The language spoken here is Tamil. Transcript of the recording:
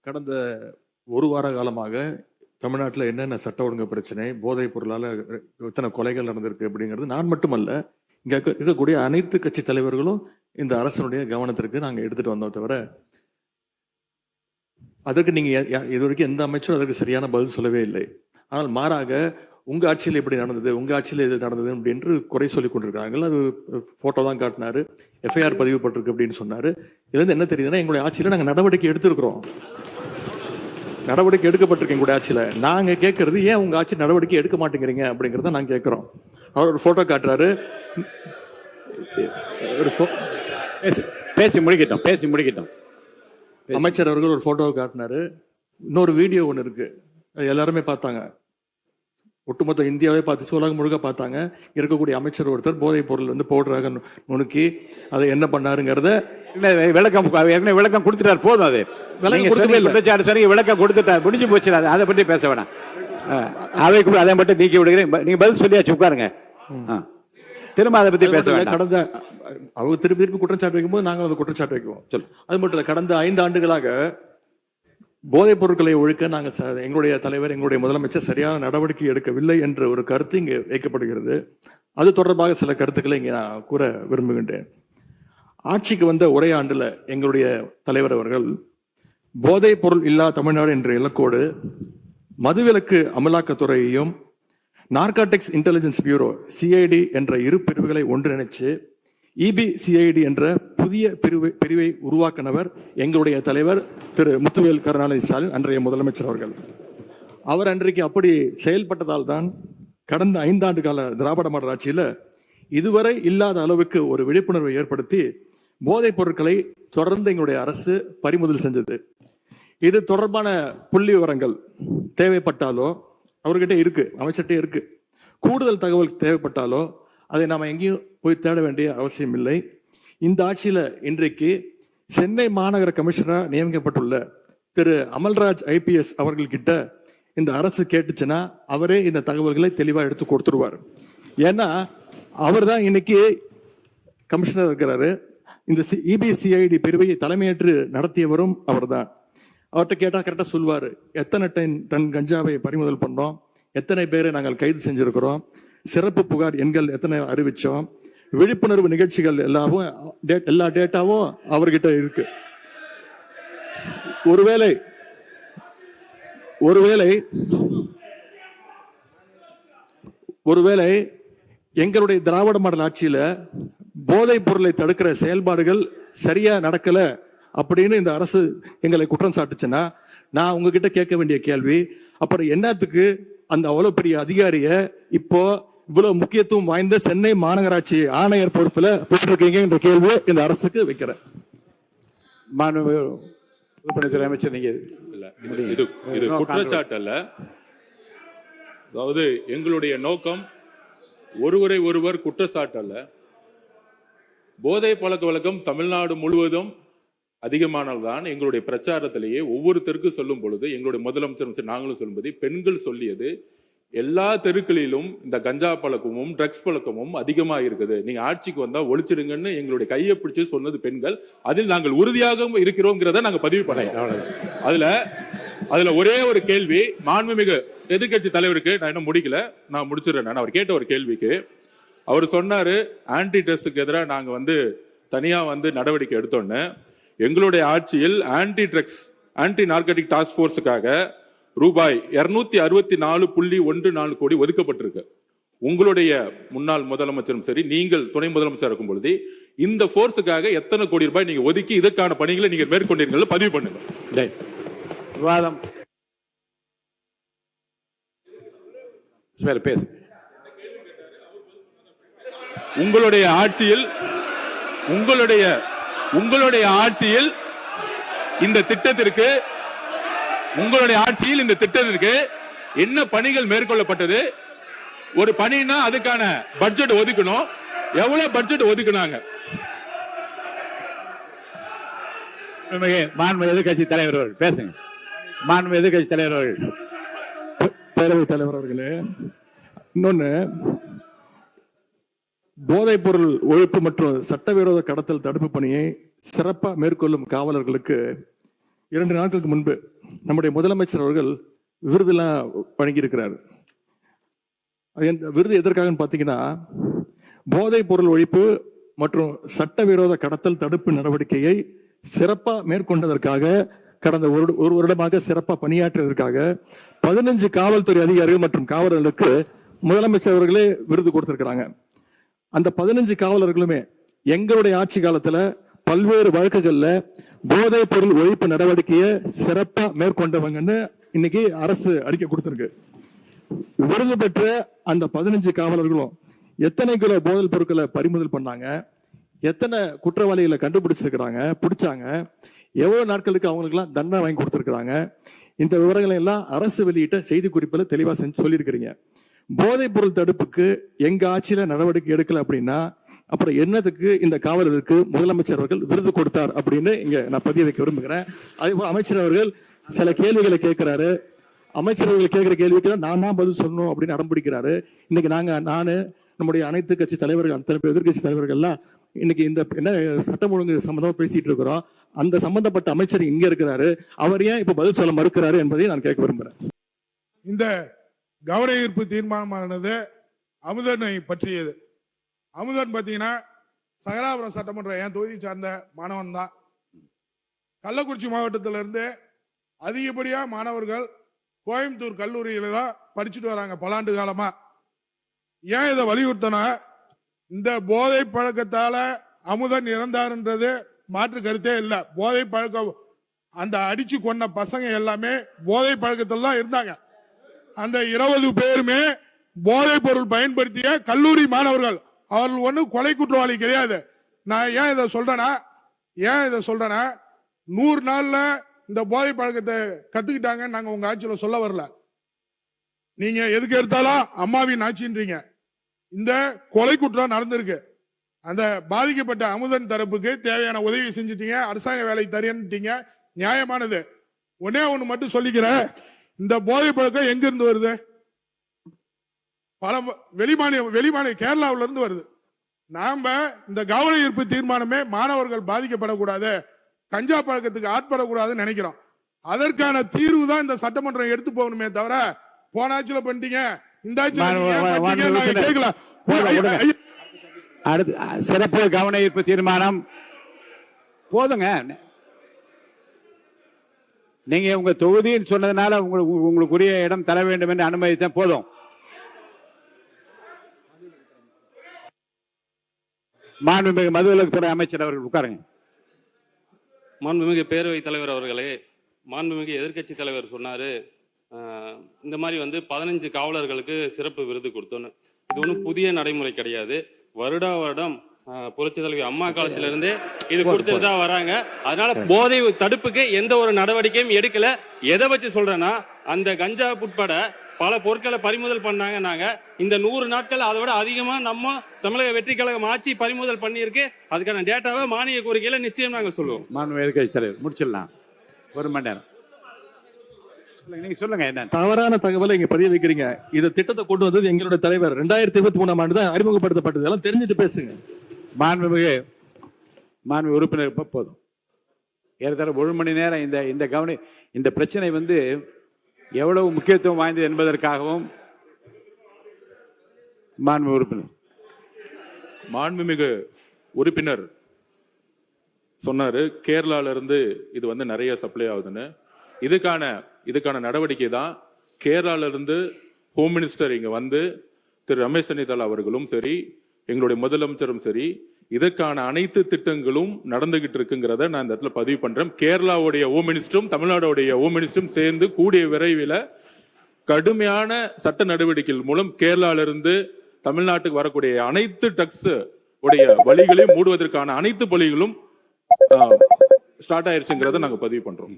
கடந்த ஒரு வார காலமாக தமிழ்நாட்டில் என்னென்ன சட்ட ஒழுங்கு பிரச்சனை, போதைப் பொருளால் எத்தனை கொலைகள் நடந்திருக்கு அப்படிங்கிறது நான் மட்டுமல்ல, இங்கே இருக்கக்கூடிய அனைத்து கட்சி தலைவர்களும் இந்த அரசனுடைய கவனத்திற்கு நாங்கள் எடுத்துட்டு வந்தோம். தவிர அதற்கு நீங்கள் இது வரைக்கும் எந்த அமைச்சரும் அதற்கு சரியான பதில் சொல்லவே இல்லை. ஆனால் மாறாக உங்க ஆட்சியில் எப்படி நடந்தது, உங்க ஆட்சியில் எது நடந்தது அப்படின்னு குறை சொல்லி கொண்டிருக்காங்க. அது போட்டோ தான் காட்டினாரு, எஃப்ஐஆர் பதிவுப்பட்டிருக்கு அப்படின்னு சொன்னாரு. இதுல இருந்து என்ன தெரியுதுன்னா, எங்களுடைய ஆட்சியில நாங்கள் நடவடிக்கை எடுத்திருக்கிறோம், நடவடிக்கை எடுக்கப்பட்டிருக்கு எங்களுடைய ஆட்சியில. நாங்க கேட்கறது ஏன் உங்க ஆட்சி நடவடிக்கை எடுக்க மாட்டேங்கிறீங்க அப்படிங்கிறத நாங்க கேட்கிறோம். அவர் ஒரு போட்டோ காட்டுறாரு, பேசி முடிக்கட்டும். அமைச்சர் அவர்கள் ஒரு போட்டோவை காட்டினாரு. இன்னொரு வீடியோ ஒன்று இருக்கு, எல்லாருமே பார்த்தாங்க, ஒட்டுமொத்த இந்தியாவே பார்த்துச்சு, உலகம் முழுக்க பார்த்தாங்க. இருக்கக்கூடிய அமைச்சர் ஒருத்தர் போதைப் பொருள் பவுடராக நுணுக்கி அதை என்ன பண்ணாருங்கிறத விளக்கம் கொடுத்துட்டார். போதும், அது விளக்கம் கொடுத்துட்டார், முடிஞ்சு போச்சு. அதை பற்றி பேச வேணாம். அதை மட்டும் நீக்கி விடுகிறேன். நீங்க பதில் சொல்லியாச்சு, உட்காருங்க. திரும்ப அதை பத்தி பேச வேண்டாம். கடந்த அவங்க திருப்பி குற்றச்சாட்டு வைக்கும்போது நாங்கள் அதை குற்றச்சாட்டு வைக்குவோம். அது மட்டும் இல்லை, கடந்த 5 ஆண்டுகளாக போதைப் பொருட்களை ஒழிக்க நாங்கள் எங்களுடைய தலைவர், எங்களுடைய முதலமைச்சர் சரியான நடவடிக்கை எடுக்கவில்லை என்ற ஒரு கருத்து இங்கே வைக்கப்படுகிறது. அது தொடர்பாக சில கருத்துக்களை இங்கே நான் கூற விரும்புகின்றேன். ஆட்சிக்கு வந்த ஒரே ஆண்டுல எங்களுடைய தலைவர் அவர்கள் போதைப் பொருள் இல்லா தமிழ்நாடு என்ற இலக்கோடு மதுவிலக்கு அமலாக்கத்துறையையும் நார்காட்டிக்ஸ் இன்டெலிஜென்ஸ் பியூரோ சிஐடி என்ற இரு பிரிவுகளை ஒன்றிணைச்சு இபிசிஐடி என்ற புதிய பிரிவை உருவாக்கினவர் எங்களுடைய தலைவர் திரு முத்துவேல் கருணாநிதி ஸ்டாலின், அன்றைய முதலமைச்சர் அவர்கள். அவர் அன்றைக்கு அப்படி செயல்பட்டதால் தான் கடந்த 5 ஆண்டு கால திராவிட மாடல் ஆட்சியில இதுவரை இல்லாத அளவுக்கு ஒரு விழிப்புணர்வை ஏற்படுத்தி போதைப் பொருட்களை தொடர்ந்து எங்களுடைய அரசு பறிமுதல் செஞ்சது. இது தொடர்பான புள்ளி விவரங்கள் தேவைப்பட்டாலோ அவர்கிட்ட இருக்கு, அமைச்சர்கிட்ட இருக்கு. கூடுதல் தகவல் தேவைப்பட்டாலோ அதை நாம எங்கேயும் போய் தேட வேண்டிய அவசியம் இல்லை. இந்த ஆட்சியில இன்றைக்கு சென்னை மாநகர கமிஷனராக நியமிக்கப்பட்டுள்ள திரு அமல்ராஜ் ஐபிஎஸ் அவர்கள்கிட்ட இந்த அரசு கேட்டுச்சுன்னா அவரே இந்த தகவல்களை தெளிவா எடுத்து கொடுத்துருவார். ஏன்னா அவர் தான் இன்னைக்கு கமிஷனர் இருக்கிறாரு. இந்த இபிசிஐடி பிரிவை தலைமையேற்று நடத்தியவரும் அவர் தான். அவர்கிட்ட கேட்டா கரெக்டா சொல்வாரு, எத்தனை டன் கஞ்சாவை பறிமுதல் பண்ணோம், எத்தனை பேரை நாங்கள் கைது செஞ்சிருக்கிறோம், சிறப்பு புகார் எண்கள் எத்தனை அறிவிச்சோம், விழிப்புணர்வு நிகழ்ச்சிகள் எல்லா டேட்டாவும் அவர்கிட்ட இருக்கு. ஒருவேளை எங்களுடைய திராவிட மாடல் ஆட்சியில போதைப் பொருளை தடுக்கிற செயல்பாடுகள் சரியா நடக்கல அப்படின்னு இந்த அரசு எங்களை குற்றம் சாட்டுச்சுன்னா நான் உங்ககிட்ட கேட்க வேண்டிய கேள்வி, அப்புறம் என்னத்துக்கு அந்த அவ்வளவு பெரிய அதிகாரிய இப்போ இவ்வளவு முக்கியத்துவம் வாய்ந்த சென்னை மாநகராட்சி ஆணையர் பொறுப்புல போட்டிருக்கீங்க என்ற கேள்வியை இந்த அரசுக்கு வைக்கிறேன். அமைச்சர், நீங்க இது குற்றச்சாட்டு அல்ல. அதாவது எங்களுடைய நோக்கம் ஒருவரை ஒருவர் குற்றச்சாட்டு அல்ல. போதை பழக்க வழக்கம் தமிழ்நாடு முழுவதும் அதிகமானதுதான். எங்களுடைய பிரச்சாரத்திலேயே ஒவ்வொருத்தருக்கும் சொல்லும் பொழுது எங்களுடைய முதலமைச்சர் நாங்களும் சொல்லும்போது பெண்கள் சொல்லியது, எல்லா தெருக்களிலும் இந்த கஞ்சா பழக்கமும் ட்ரக்ஸ் பழக்கமும் அதிகமாக இருக்குது, நீங்க ஆட்சிக்கு வந்தா ஒழிச்சிடுங்கன்னு எங்களுடைய கையை பிடிச்சு சொன்னது பெண்கள். அதில் நாங்கள் உறுதியாக இருக்கிறோங்கிறத நாங்க பதிவு பண்ண. அதுல ஒரே ஒரு கேள்வி மாண்புமிகு எதிர்கட்சி தலைவருக்கு நான் இன்னும் முடிக்கல, நான் முடிச்சிடறேன். அவர் கேட்ட ஒரு கேள்விக்கு அவர் சொன்னாரு, ஆன்டி ட்ரக்ஸுக்கு எதிராக நாங்க தனியா நடவடிக்கை எடுத்தோன்னு. எங்களுடைய ஆட்சியில் ஆன்டி ட்ரக்ஸ் ஆன்டி நார்கட்டிக் டாஸ்க் போர்ஸுக்காக ரூபாய் 264.14 கோடி ஒதுக்கப்பட்டிருக்கு. உங்களுடைய முன்னாள் முதலமைச்சரும் சரி, நீங்கள் துணை முதலமைச்சர் இருக்கும் பொழுது இந்த போர்ஸுக்காக எத்தனை கோடி ரூபாய் நீங்க ஒதுக்கி இதற்கான பணிகளை நீங்க மேற்கொண்டீர்கள் பதிவு பண்ணுங்க. விவாதம் பேசு. உங்களுடைய ஆட்சியில் இந்த திட்டத்திற்கு என்ன பணிகள் மேற்கொள்ளப்பட்டது? ஒரு பணினா அதுக்கான பட்ஜெட் ஒதுக்கணும். எவ்வளவு பட்ஜெட் ஒதுக்குனாங்க? மாண்பு எதிர்கட்சி தலைவர் அவர்கள் பேசுங்க. மாண்பு எதிர்கட்சி தலைவர் அவர்கள். பேரவைத் தலைவர் அவர்களே, இன்னொன்னு, போதைப் பொருள் ஒழிப்பு மற்றும் சட்டவிரோத கடத்தல் தடுப்பு பணியை சிறப்பாக மேற்கொள்ளும் காவலர்களுக்கு 2 நாட்களுக்கு முன்பு நம்முடைய முதலமைச்சர் அவர்கள் விருதெல்லாம் வழங்கியிருக்கிறார். விருது எதற்காகன்னு பார்த்தீங்கன்னா, போதைப் பொருள் ஒழிப்பு மற்றும் சட்டவிரோத கடத்தல் தடுப்பு நடவடிக்கையை சிறப்பா மேற்கொண்டதற்காக, கடந்த ஒரு வருடமாக சிறப்பா பணியாற்றியதற்காக 15 காவல்துறை அதிகாரிகள் மற்றும் காவலர்களுக்கு முதலமைச்சர் அவர்களே விருது கொடுத்திருக்கிறாங்க. அந்த 15 காவலர்களுமே எங்களுடைய ஆட்சி காலத்துல பல்வேறு வழக்குகள்ல போதைப் பொருள் ஒழிப்பு நடவடிக்கையை சிறப்பா மேற்கொண்டவங்கன்னு இன்னைக்கு அரசு அறிக்கை கொடுத்திருக்கு. விருது பெற்ற அந்த 15 காவலர்களும் எத்தனை கிலோ போதைப் பொருட்களை பறிமுதல் பண்ணாங்க, எத்தனை குற்றவாளிகளை கண்டுபிடிச்சிருக்கிறாங்க, பிடிச்சாங்க, எவ்வளவு நாட்களுக்கு அவங்களுக்கு எல்லாம் தண்டனை வாங்கி கொடுத்திருக்கிறாங்க, இந்த விவரங்களை எல்லாம் அரசு வெளியிட்ட செய்தி குறிப்பில் தெளிவா சொல்லியிருக்கிறீங்க. போதைப் பொருள் தடுப்புக்கு எங்க ஆட்சியில நடவடிக்கை எடுக்கல அப்படின்னா அப்புறம் என்னதுக்கு இந்த காவலருக்கு முதலமைச்சர் அவர்கள் விருது கொடுத்தார் அப்படின்னு இங்க நான் பதிய வைக்க விரும்புகிறேன். அதே போல அமைச்சர் அவர்கள் சில கேள்விகளை கேட்கிறாரு. அமைச்சர் அவர்கள் கேட்கிற கேள்விக்கு நான் தான் பதில் சொல்லணும் அப்படின்னு அடம்பிடிக்கிறாரு. இன்னைக்கு நானு நம்முடைய அனைத்து கட்சி தலைவர்கள், எதிர்கட்சி தலைவர்கள்லாம் இன்னைக்கு இந்த என்ன சட்டம் ஒழுங்கு சம்பந்தமா பேசிட்டு இருக்கிறோம். அந்த சம்பந்தப்பட்ட அமைச்சர் இங்க இருக்கிறாரு, அவர் ஏன் இப்ப பதில் சொல்ல மறுக்கிறாரு என்பதை நான் கேட்க விரும்புகிறேன். இந்த கவன ஈர்ப்பு தீர்மானமானது அமுதனை பற்றியது. அமுதன் பார்த்தீங்கன்னா சகலாபுரம் சட்டமன்ற என் தொகுதி சார்ந்த மாணவன் தான். கள்ளக்குறிச்சி மாவட்டத்திலிருந்து அதிகப்படியா மாணவர்கள் கோயம்புத்தூர் கல்லூரியில தான் படிச்சுட்டு வராங்க பல ஆண்டு காலமா. ஏன் இதை வலியுறுத்தனா, இந்த போதை பழக்கத்தால அமுதன் இறந்தாருன்றது மாற்று கருத்தே இல்லை. போதை பழக்கம், அந்த அடிச்சு கொண்ட பசங்க எல்லாமே போதை பழக்கத்தில் தான் இருந்தாங்க. அந்த 20 பேருமே போதைப் பொருள் பயன்படுத்திய கல்லூரி மாணவர்கள். அவர்கள் ஒண்ணு கொலை குற்றவாளி கிடையாது. நான் ஏன் இதை சொல்றேன்னா 100 நாள்ல இந்த போதை பழக்கத்தை கத்துக்கிட்டாங்க. நாங்க உங்க ஆட்சியில சொல்ல வரல. நீங்க எதுக்கு எடுத்தாலும் அம்மாவின் ஆட்சின்றீங்க. இந்த கொலை குற்றம் நடந்திருக்கு. அந்த பாதிக்கப்பட்ட அமுதன் தரப்புக்கு தேவையான உதவி செஞ்சுட்டீங்க, அரசாங்க வேலை தரேன்னுட்டீங்க, நியாயமானது. ஒண்ணு மட்டும் சொல்லிக்கிறேன், இந்த போதை பழக்கம் எங்க இருந்து வருது? பல வெளிமாநில கேரளாவில இருந்து வருது. நாம இந்த கவன ஈர்ப்பு தீர்மானமே மாணவர்கள் பாதிக்கப்படக்கூடாது, கஞ்சா பழக்கத்துக்கு ஆட்படக்கூடாதுன்னு நினைக்கிறோம். அதற்கான தீர்வு தான் இந்த சட்டமன்றம் எடுத்து போகணுமே தவிர, போன ஆட்சியில பண்ணிட்டீங்க, இந்த ஆட்சியில கேட்கல. அடுத்து சிறப்பு கவன ஈர்ப்பு தீர்மானம் போதுங்க. நீங்க உங்க தொகுதின்னு சொன்னதுனால உங்களுக்குரிய இடம் தர வேண்டும் என்று அனுமதித்தான் போதும். மாண்புமிகு மதுவிலக்குத்துறை அமைச்சர் அவர்கள் உட்காருங்க. மாண்புமிகு பேரவைத் தலைவர் அவர்களே, மாண்புமிகு எதிர்க்கட்சி தலைவர் சொன்னாரு இந்த மாதிரி 15 காவலர்களுக்கு சிறப்பு விருது கொடுத்தோன்னு. இது ஒன்றும் புதிய நடைமுறை கிடையாது. வருடம் புரட்சி தலைவி அம்மா காலத்திலிருந்தே இது கொடுத்துட்டு தான் வராங்க. அதனால போதை தடுப்புக்கு எந்த ஒரு நடவடிக்கையும் எடுக்கல. எதை வச்சு சொல்றேன்னா, அந்த கஞ்சா உட்பட பல பொருட்களை பறிமுதல் பண்ணாங்க. நாங்க இந்த 100 நாட்கள் அதை விட அதிகமா நம்ம தமிழக வெற்றி கழகம் ஆட்சி பறிமுதல் பண்ணியிருக்கு. அதுக்கான டேட்டாவை மானிய கோரிக்கையில நிச்சயம் நாங்கள் சொல்லுவோம். மாண்புமிகு எதிர்க்கட்சி தலைவர் முடிச்சிடலாம். 1 மணி நேரம் நீங்க சொல்லுங்க. என்ன தவறான தகவலை இங்க பதிய வைக்கிறீங்க? இந்த திட்டத்தை கொண்டு வந்தது எங்களுடைய தலைவர் 2023ஆம் ஆண்டு தான் அறிமுகப்படுத்தப்பட்டது. எல்லாம் தெரிஞ்சுட்டு பேசுங்க. மாண்புமிகு உறுப்பினர் போதும். ஏறத்தாழ 1 மணி நேரம் இந்த பிரச்சனை எவ்வளவு முக்கியத்துவம் வாய்ந்தது என்பதற்காகவும் மாண்புமிகு உறுப்பினர் சொன்னாரு கேரளால இருந்து இது நிறைய சப்ளை ஆகுதுன்னு. இதுக்கான நடவடிக்கை தான் கேரளால இருந்து ஹோம் மினிஸ்டர் இங்க திரு ரமேஷ் சென்னிதால் அவர்களும் சரி, எங்களுடைய முதலமைச்சரும் சரி, இதற்கான அனைத்து திட்டங்களும் நடந்துகிட்டு இருக்குங்கிறத நான் இந்த இடத்துல பதிவு பண்றேன். கேரளாவுடைய ஹோம் மினிஸ்டரும் தமிழ்நாடுடைய ஹோம் மினிஸ்டரும் சேர்ந்து கூடிய விரைவில் கடுமையான சட்ட நடவடிக்கைகள் மூலம் கேரளால இருந்து தமிழ்நாட்டுக்கு வரக்கூடிய அனைத்து டக்ஸ் உடைய வழிகளையும் மூடுவதற்கான அனைத்து பலிகளும் ஸ்டார்ட் ஆயிருச்சுங்கிறத நாங்க பதிவு பண்றோம்.